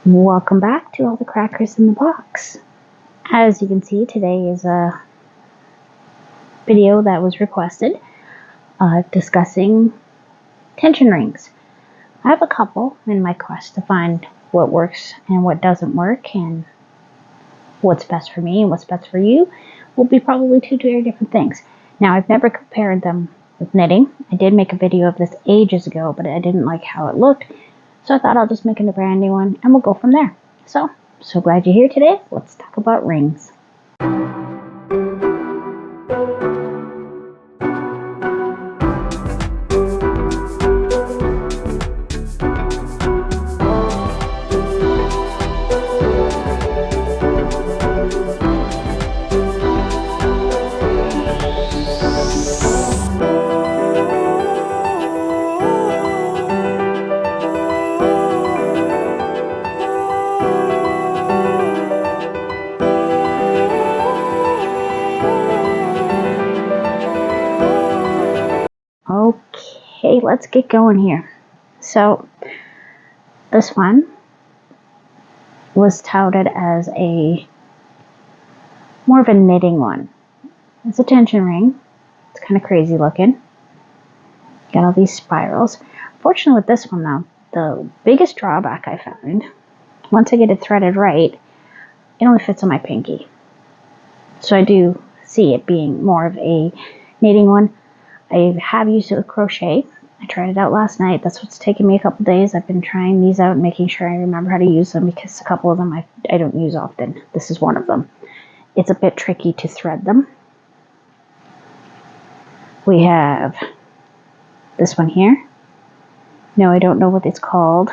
Welcome back to All the Crackers in the Box. As you can see, today is a video that was requested discussing tension rings. I have a couple in my quest to find what works and what doesn't work, and what's best for me and what's best for you will be probably two very different things. Now, I've never compared them with knitting. I did make a video of this ages ago, but I didn't like how it looked, so I thought I'll just make a brand new one and we'll go from there. So glad you're here today. Let's talk about rings. Okay, let's get going here. So, this one was touted as more of a knitting one. It's a tension ring. It's kind of crazy looking. Got all these spirals. Fortunately with this one though, the biggest drawback I found, once I get it threaded right, it only fits on my pinky. So I do see it being more of a knitting one. I have used it with crochet. I tried it out last night. That's what's taken me a couple days. I've been trying these out and making sure I remember how to use them, because a couple of them I don't use often. This is one of them. It's a bit tricky to thread them. We have this one here. No, I don't know what it's called.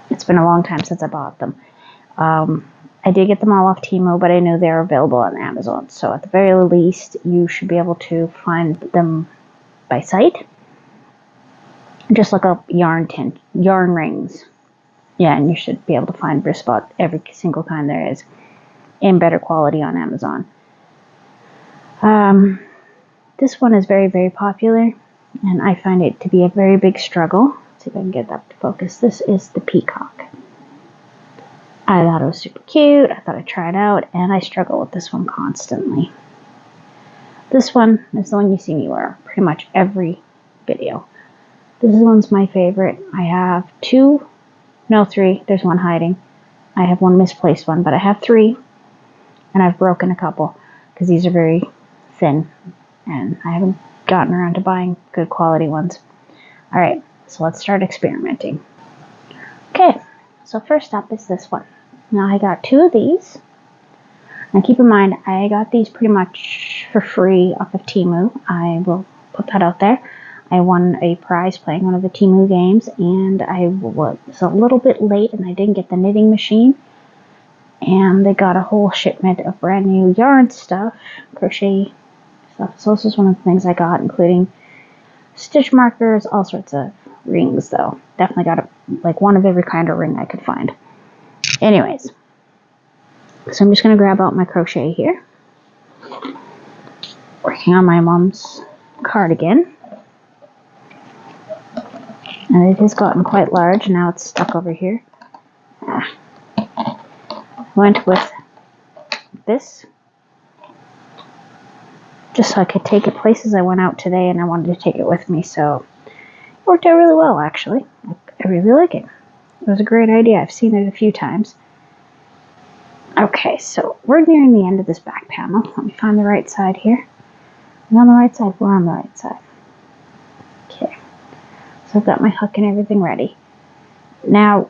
It's been a long time since I bought them. I did get them all off Temu, but I know they're available on Amazon. So at the very least, you should be able to find them by sight. Just look up yarn rings. Yeah, and you should be able to find just about every single kind there is in better quality on Amazon. This one is very, very popular, and I find it to be a very big struggle. Let's see if I can get that to focus. This is the peacock. I thought it was super cute. I thought I'd try it out, and I struggle with this one constantly. This one is the one you see me wear pretty much every video. This one's my favorite. I have three. There's one hiding. I have one misplaced one, but I have three, and I've broken a couple because these are very thin, and I haven't gotten around to buying good quality ones. All right, so let's start experimenting. Okay, so first up is this one. Now I got two of these. Now keep in mind, I got these pretty much for free off of Temu. I will put that out there. I won a prize playing one of the Temu games, and I was a little bit late and I didn't get the knitting machine. And they got a whole shipment of brand new yarn stuff, crochet stuff. So this is one of the things I got, including stitch markers, all sorts of rings though. Definitely got one of every kind of ring I could find. Anyways, so I'm just going to grab out my crochet here. Working on my mom's cardigan. And it has gotten quite large. Now it's stuck over here. Went with this, just so I could take it places I went out today, and I wanted to take it with me, so it worked out really well, actually. I really like it. It was a great idea. I've seen it a few times. Okay, so we're nearing the end of this back panel. Let me find the right side here. We're on the right side. We're on the right side. Okay, so I've got my hook and everything ready. Now,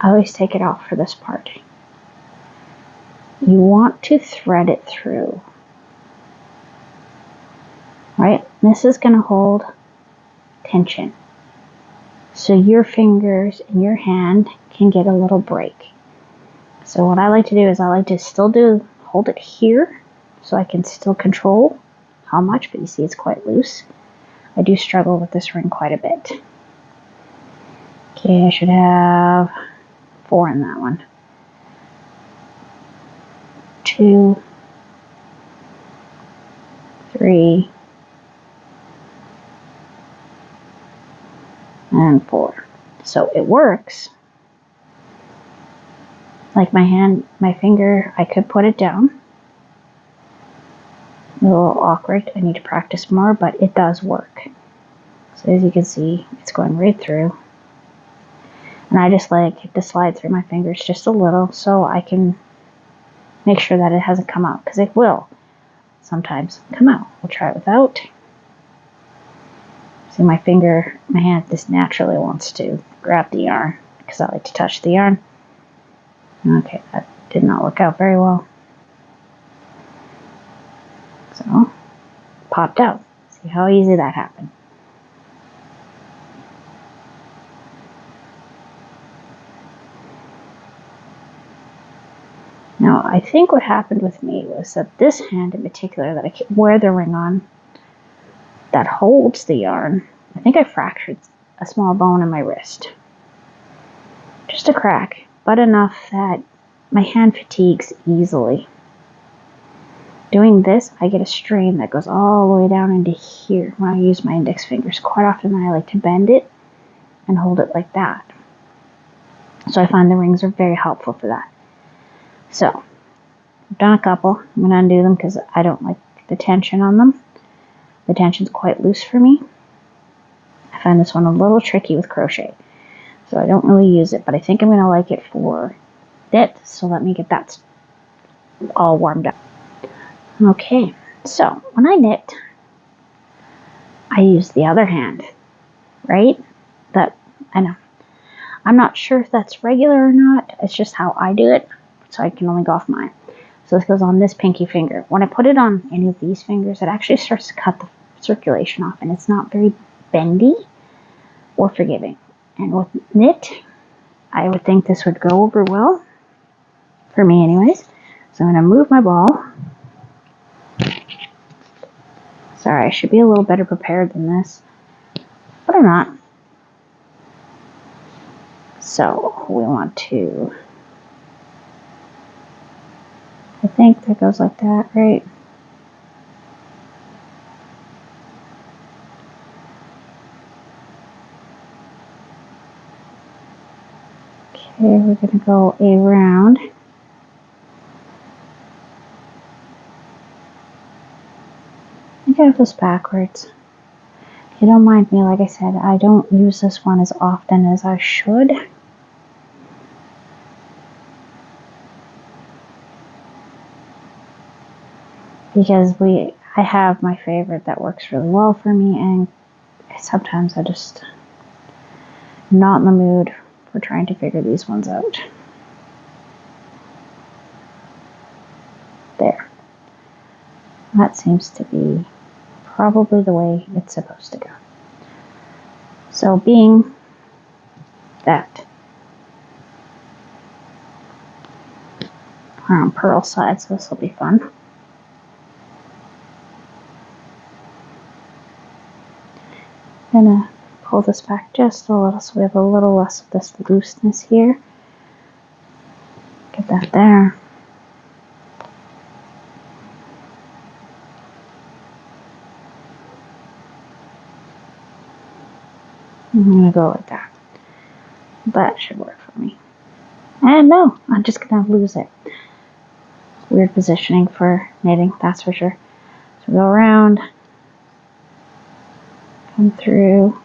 I always take it off for this part. You want to thread it through. Right? This is going to hold tension. So your fingers and your hand can get a little break. So what I like to do is I like to still hold it here so I can still control how much, but you see it's quite loose. I do struggle with this ring quite a bit. Okay, I should have 4 in that one. 2, 3, and 4. So it works. Like my finger, I could put it down. A little awkward. I need to practice more, but it does work. So as you can see, it's going right through. And I just like it to slide through my fingers just a little so I can make sure that it hasn't come out, because it will sometimes come out. We'll try it without. See, my hand just naturally wants to grab the yarn because I like to touch the yarn. Okay, that did not work out very well. So, popped out. See how easy that happened. Now, I think what happened with me was that this hand in particular that I wear the ring on, that holds the yarn, I think I fractured a small bone in my wrist. Just a crack, but enough that my hand fatigues easily. Doing this, I get a strain that goes all the way down into here when I use my index fingers. Quite often I like to bend it and hold it like that. So I find the rings are very helpful for that. So, I've done a couple. I'm going to undo them because I don't like the tension on them. The tension's quite loose for me. I find this one a little tricky with crochet. So I don't really use it, but I think I'm going to like it for knit. So let me get that all warmed up. Okay, so when I knit, I use the other hand, right? I know. I'm not sure if that's regular or not. It's just how I do it, so I can only go off mine. So this goes on this pinky finger. When I put it on any of these fingers, it actually starts to cut the circulation off, and it's not very bendy or forgiving. And with knit, I would think this would go over well, for me anyways. So I'm going to move my ball. Sorry, I should be a little better prepared than this, but I'm not. So we want to, I think that goes like that, right? Okay, we're going to go around. I got this backwards. If you don't mind me, like I said, I don't use this one as often as I should. Because I have my favorite that works really well for me, and sometimes I just not in the mood for trying to figure these ones out. There. That seems to be probably the way it's supposed to go. So being that we're on purl side, so this will be fun. I'm gonna pull this back just a little so we have a little less of this looseness here. Get that there. I'm gonna go like that. That should work for me. And no, I'm just gonna lose it. Weird positioning for knitting, that's for sure. So go around, come through.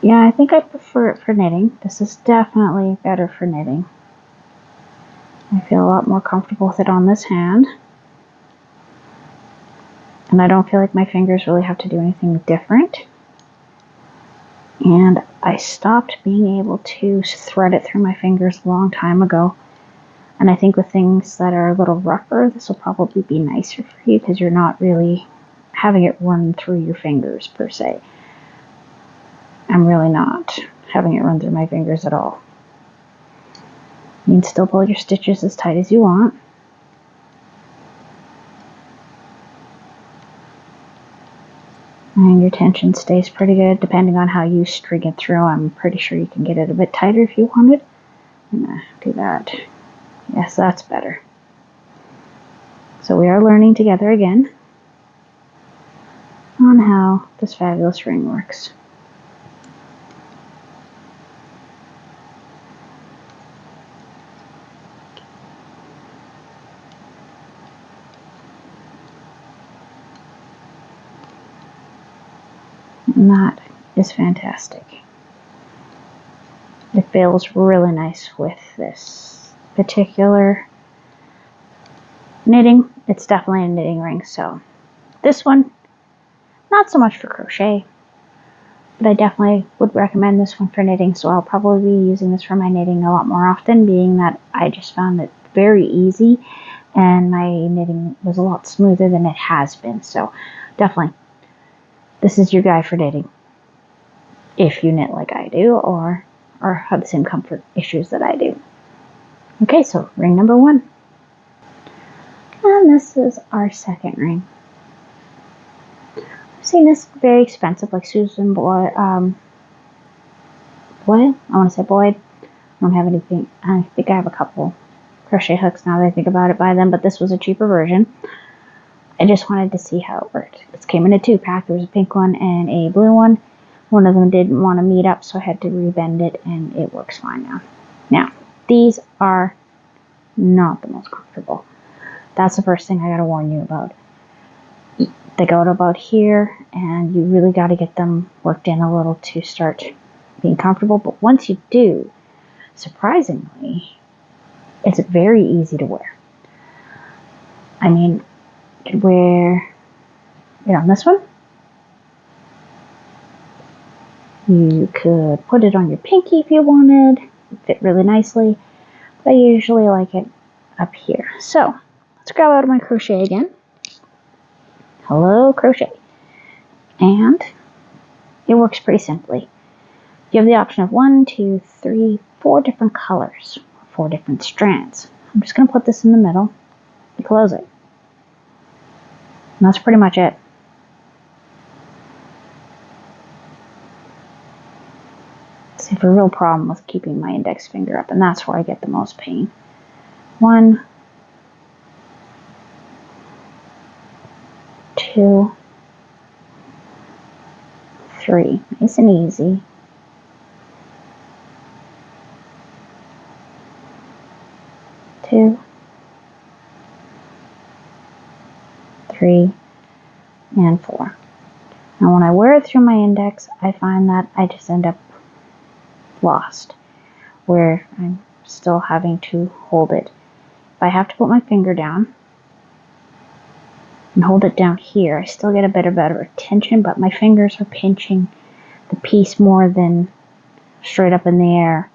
Yeah, I think I prefer it for knitting. This is definitely better for knitting. I feel a lot more comfortable with it on this hand. And I don't feel like my fingers really have to do anything different. And I stopped being able to thread it through my fingers a long time ago. And I think with things that are a little rougher, this will probably be nicer for you because you're not really having it run through your fingers per se. I'm really not having it run through my fingers at all. You can still pull your stitches as tight as you want. And your tension stays pretty good depending on how you string it through. I'm pretty sure you can get it a bit tighter if you wanted. I'm gonna do that. Yes, that's better. So we are learning together again. on how this fabulous ring works. And that is fantastic. It feels really nice with this particular knitting. It's definitely a knitting ring, so this one, not so much for crochet, but I definitely would recommend this one for knitting, so I'll probably be using this for my knitting a lot more often, being that I just found it very easy and my knitting was a lot smoother than it has been. So definitely, this is your guide for knitting if you knit like I do or have the same comfort issues that I do. Okay, so ring number 1. And this is our second ring. I've seen this very expensive, like Susan Boyd. Boyd? I want to say Boyd. I don't have anything. I think I have a couple crochet hooks now that I think about it by them, but this was a cheaper version. I just wanted to see how it worked. This came in a 2-pack. There was a pink one and a blue one. One of them didn't want to meet up, so I had to rebend it, and it works fine now. Now, these are not the most comfortable. That's the first thing I gotta warn you about. They go to about here, and you really gotta get them worked in a little to start being comfortable. But once you do, surprisingly, it's very easy to wear. I mean, you could wear it on this one. You could put it on your pinky if you wanted. It fit really nicely. But I usually like it up here. So, let's grab out of my crochet again. Hello, crochet. And it works pretty simply. You have the option of 1, 2, 3, 4 different colors, 4 different strands. I'm just going to put this in the middle and close it. And that's pretty much it. I have a real problem with keeping my index finger up, and that's where I get the most pain. 1, 2, 3. Nice and easy. 2, 3, and 4. Now when I wear it through my index, I find that I just end up lost, where I'm still having to hold it. If I have to put my finger down and hold it down here, I still get a bit of better tension, but my fingers are pinching the piece more than straight up in the air,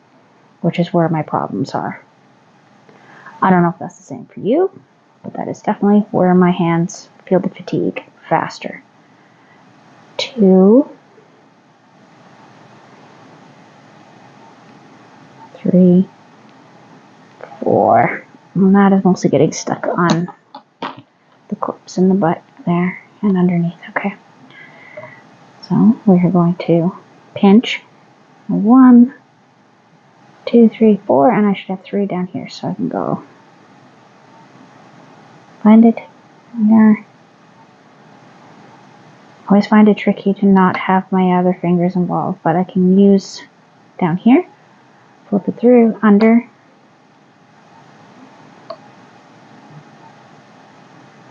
which is where my problems are. I don't know if that's the same for you, but that is definitely where my hands feel the fatigue faster. 2, 3, 4. And that is mostly getting stuck on the clips in the butt there and underneath. Okay. So we are going to pinch 1, 2, 3, 4, and I should have 3 down here, so I can go find it there. I always find it tricky to not have my other fingers involved, but I can use down here, flip it through, under,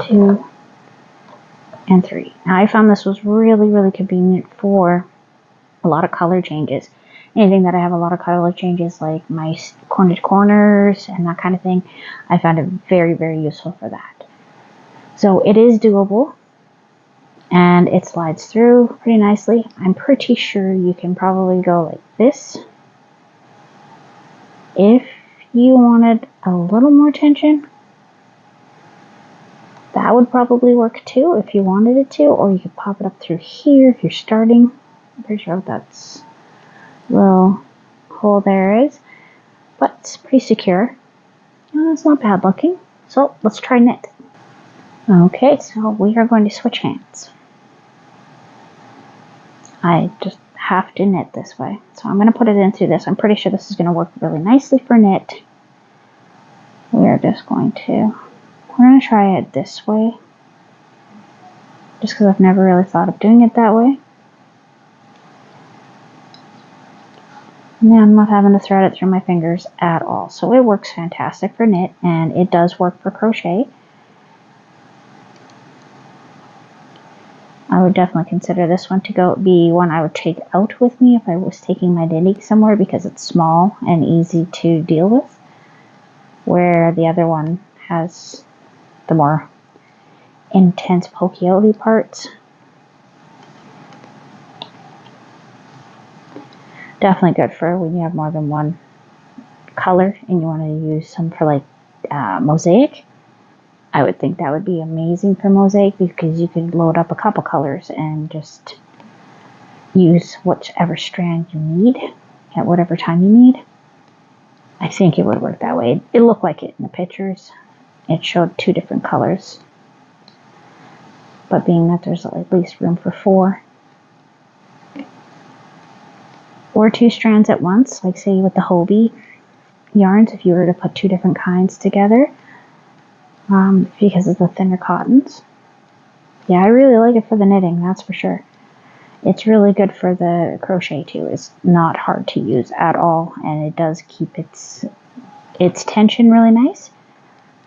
2, and 3. Now I found this was really, really convenient for a lot of color changes. Anything that I have a lot of color changes, like my corner to corners and that kind of thing, I found it very, very useful for that. So it is doable, and it slides through pretty nicely. I'm pretty sure you can probably go like this. If you wanted a little more tension, that would probably work too if you wanted it to, or you could pop it up through here if you're starting. I'm pretty sure what that's little hole there is, but it's pretty secure and it's not bad looking. So let's try knit. Okay, so we are going to switch hands. I just have to knit this way, so I'm going to put it in through this. I'm pretty sure this is going to work really nicely for knit. We're going to try it this way, just because I've never really thought of doing it that way. And then I'm not having to thread it through my fingers at all. So it works fantastic for knit, and it does work for crochet. I would definitely consider this one to be one I would take out with me if I was taking my knitting somewhere, because it's small and easy to deal with, where the other one has the more intense pokey-outy parts. Definitely good for when you have more than one color and you want to use some for like mosaic. I would think that would be amazing for mosaic, because you could load up a couple colors and just use whichever strand you need at whatever time you need. I think it would work that way. It looked like it in the pictures. It showed 2 different colors, but being that there's at least room for 4 or 2 strands at once, like say with the Hobie yarns, if you were to put 2 different kinds together, because of the thinner cottons. Yeah, I really like it for the knitting, that's for sure. It's really good for the crochet too. It's not hard to use at all, and it does keep its tension really nice.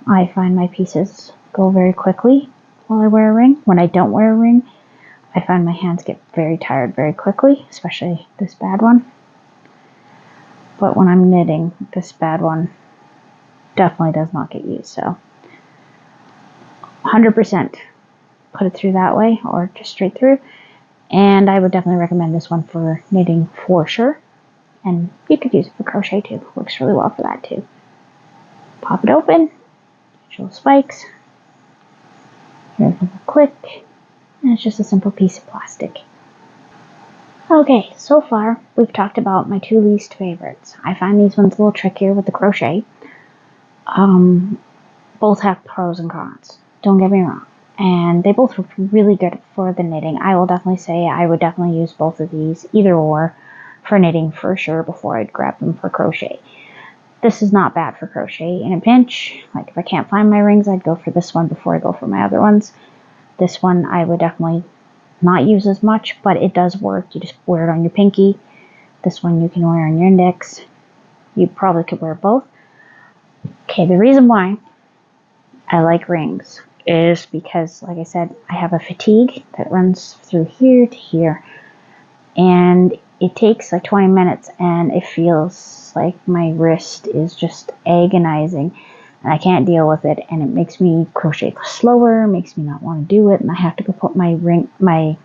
I find my pieces go very quickly while I wear a ring. When I don't wear a ring, I find my hands get very tired very quickly, especially this bad one. But when I'm knitting, this bad one definitely does not get used, so 100% put it through that way, or just straight through. And I would definitely recommend this one for knitting for sure. And you could use it for crochet too. It works really well for that too. Pop it open, get your little spikes. Here's a little click, and it's just a simple piece of plastic. Okay, so far we've talked about my 2 least favorites. I find these ones a little trickier with the crochet. Both have pros and cons, don't get me wrong. And they both work really good for the knitting. I will definitely say I would definitely use both of these, either or, for knitting for sure before I'd grab them for crochet. This is not bad for crochet in a pinch. Like if I can't find my rings, I'd go for this one before I go for my other ones. This one I would definitely not use as much, but it does work. You just wear it on your pinky. This one you can wear on your index. You probably could wear both. Okay, the reason why I like rings is because, like I said, I have a fatigue that runs through here to here, and it takes like 20 minutes, and it feels like my wrist is just agonizing, and I can't deal with it, and it makes me crochet slower, makes me not want to do it, and I have to go put my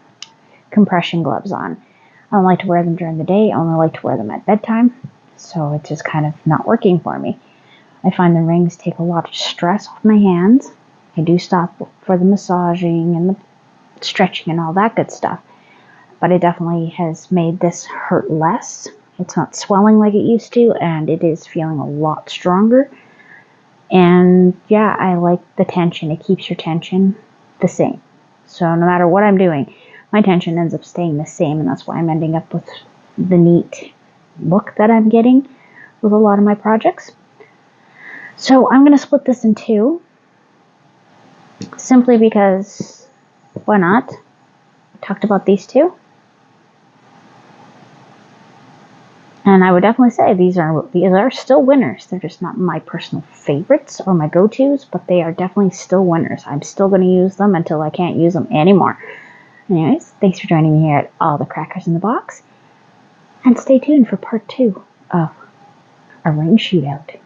compression gloves on. I don't like to wear them during the day. I only like to wear them at bedtime, so it's just kind of not working for me. I find the rings take a lot of stress off my hands. I do stop for the massaging and the stretching and all that good stuff, but it definitely has made this hurt less. It's not swelling like it used to, and it is feeling a lot stronger. And yeah, I like the tension. It keeps your tension the same. So no matter what I'm doing, my tension ends up staying the same, and that's why I'm ending up with the neat look that I'm getting with a lot of my projects. So I'm going to split this in 2, simply because why not? I talked about these 2. And I would definitely say these are still winners. They're just not my personal favorites or my go-tos, but they are definitely still winners. I'm still going to use them until I can't use them anymore. Anyways, thanks for joining me here at All the Crackers in the Box. And stay tuned for part 2 of a ring shootout.